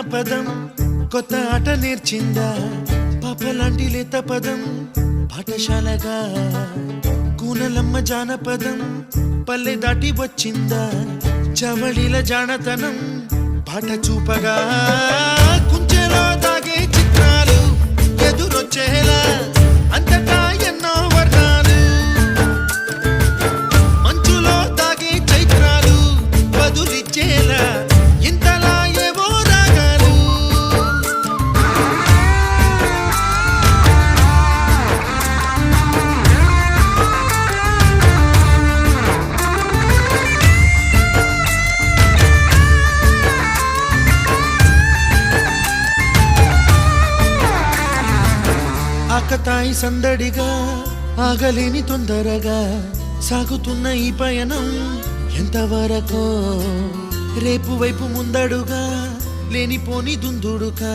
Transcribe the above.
జానపదం కొత్త ఆట నేర్చిందా పాపలాంటి లేత పదం పాఠశాలగా కూనలమ్మ జానపదం పల్లె దాటి వచ్చిందా చవళిల జానతనం పాట చూపగా కుంచెలో దాగే చిత్రాలు ఎదురొచ్చేలా అంతటా ఎన్నో వర్ణాలు మంచులో దాగే చైత్రాలు బదులిచ్చేలా ఇంతలా ఏవో రాగాలు ఆకతాయి సందడిగా ఆగలేని తొందరగా సాగుతున్న ఈ పయనం ఎంతవరకో రేపు వైపు ముందడుగా లేనిపోని దుందుడుగా